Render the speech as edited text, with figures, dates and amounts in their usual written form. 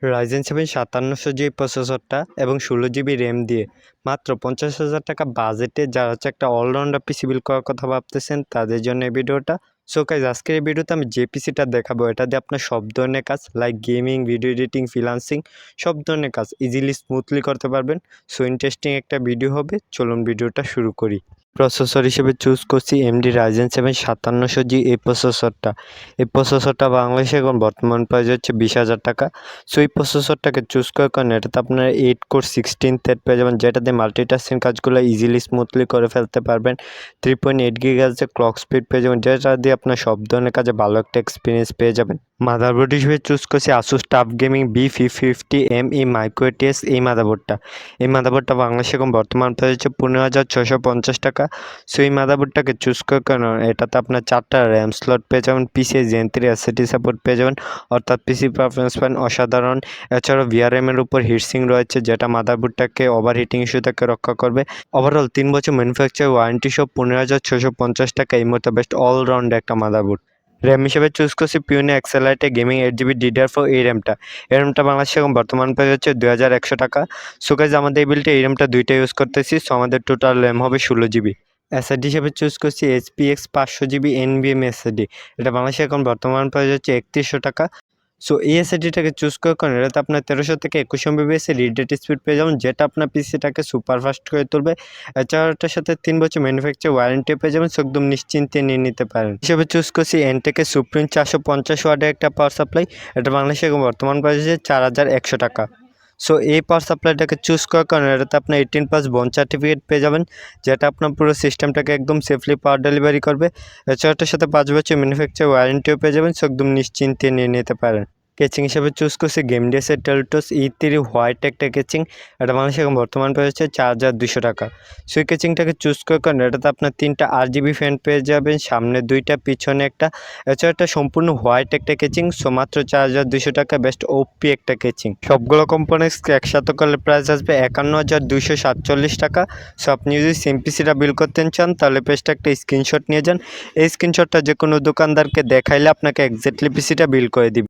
Ryzen 7 5700G প্রসেসরটা এবং 16GB RAM দিয়ে মাত্র 50,000 টাকা বাজেটে যারা হচ্ছে একটা অলরাউন্ডার পিসি বিল্ড করার কথা ভাবতেছেন তাদের জন্য এই ভিডিওটা। সো গাইজ আজকের এই ভিডিওতে আমি যে পিসিটা দেখাবো এটা দিয়ে আপনার সব ধরনের কাজ like gaming, video editing, freelancing সব ধরনের কাজ ইজিলি স্মুথলি করতে পারবেন। সো ইন্টারেস্টিং একটা ভিডিও হবে, চলুন ভিডিওটা শুরু করি। প্রসেসর হিসেবে চুজ করছি AMD Ryzen 7 5700G এই প্রসেসরটা বাংলাদেশে এখন বর্তমান প্রাইস হচ্ছে 20,000 টাকা। সো এই প্রসেসরটাকে চুজ করার কারণে এটাতে আপনারা 8 কোর 16 থ্রেড পেয়ে যাবেন, যেটাতে মাল্টিটাস্কিং কাজগুলো ইজিলি স্মুথলি করে ফেলতে পারবেন। 3.8 GHz ক্লক স্পিড পেয়ে যাবেন, যেটা দিয়ে আপনার সব ধরনের কাজে ভালো একটা এক্সপিরিয়েন্স পেয়ে যাবেন। মাদারবোর্ড হিসেবে চুজ করছি ASUS TUF Gaming B550ME Micro ATX এই মাদারবোর্ডটা বাংলাদেশে এখন বর্তমান প্রাইস হচ্ছে 15,650 টাকা। সো এই মাদারবোর্ডটাকে চুজ করার কারণে এটাতে আপনার 4টা র্যাম স্লট পেয়ে যাবেন, PCIe Gen 3 SSD সাপোর্ট পেয়ে যাবেন, অর্থাৎ পিসি পারফরমেন্স পান অসাধারণ। এছাড়াও VRM-এর উপর হিটসিং রয়েছে, যেটা মাদারবোর্ডটাকে ওভারহিটিং ইস্যু থেকে রক্ষা করবে। ওভারঅল 3 বছর ম্যানুফ্যাকচার ওয়ারেন্টি সহ 15,650 টাকা এই মুহূর্তে বেস্ট অলরাউন্ড একটা মাদারবোর্ড। র্যাম হিসেবে চুজ করছি Pioneer Accelerate Gaming 8GB DDR4 এই র্যামটা বাংলাদেশে এখন বর্তমান প্রাইস হচ্ছে 2,100 টাকা। সো গাইজ আমাদের এই বিলটা এই র্যামটা দুইটা ইউজ করতেছি, সো আমাদের টোটাল র্যাম হবে 16GB। এসএসডি হিসেবে চুজ করছি HPX 500GB NVMe এসএসডি, এটা বাংলাদেশে এখন বর্তমান প্রাইস হচ্ছে 3100 টাকা। সো এই এসএসডিটাকে চুজ করার কারণে এটাতে আপনার 1300 থেকে 2100 MBps রিড ডেটা স্পিড পেয়ে যাবেন, যেটা আপনার পিসিটাকে সুপার ফাস্ট করে তুলবে। এছাড়াও এটার সাথে 3 বছর ম্যানুফ্যাকচার ওয়ারেন্টি পেয়ে যাবেন, সো একদম নিশ্চিন্তে নিয়ে নিতে পারেন। হিসেবে চুজ করছি এনটেকের সুপ্রিম 450 ওয়াটের একটা পাওয়ার সাপ্লাই, এটা বাংলাদেশে এখন বর্তমান প্রাইস হচ্ছে 4100 টাকা। সো এই পাওয়ার সাপ্লাইটাকে চুজ করার কারণে এটাতে আপনার 18+ বন সার্টিফিকেট পেয়ে যাবেন, যেটা আপনার পুরো সিস্টেমটাকে একদম সেফলি পাওয়ার ডেলিভারি করবে। এছাড়া এটার সাথে 5 বছর ম্যানুফ্যাকচার ওয়ারেন্টিও পেয়ে যাবেন, সো একদম নিশ্চিন্তে নিয়ে নিতে পারেন। কেচিং হিসেবে চুজ করছি গেমডিএসের টেলটোস E3 হোয়াইট একটা কেচিং, এটা বাংলাদেশে এখন বর্তমান প্রাইস হচ্ছে 4,200 টাকা। সো এই কেচিংটাকে চুজ করার কারণে এটাতে আপনার 3টা RGB ফ্যান পেয়ে যাবেন, সামনে 2টা পিছনে একটা। এছাড়া একটা সম্পূর্ণ হোয়াইট একটা কেচিং, সো মাত্র 4,200 টাকা বেস্ট ওপি একটা কেচিং। সবগুলো কম্পোনেন্টস একসাথে করলে প্রাইস আসবে 51,247 টাকা। সো আপনি যদি সিম্পিসিটা বিল করতে চান তাহলে পেজটা একটা স্ক্রিনশট নিয়ে যান, এই স্ক্রিনশটটা যে কোনো দোকানদারকে দেখাইলে আপনাকে এক্স্যাক্টলি পিসিটা বিল করে দিবে।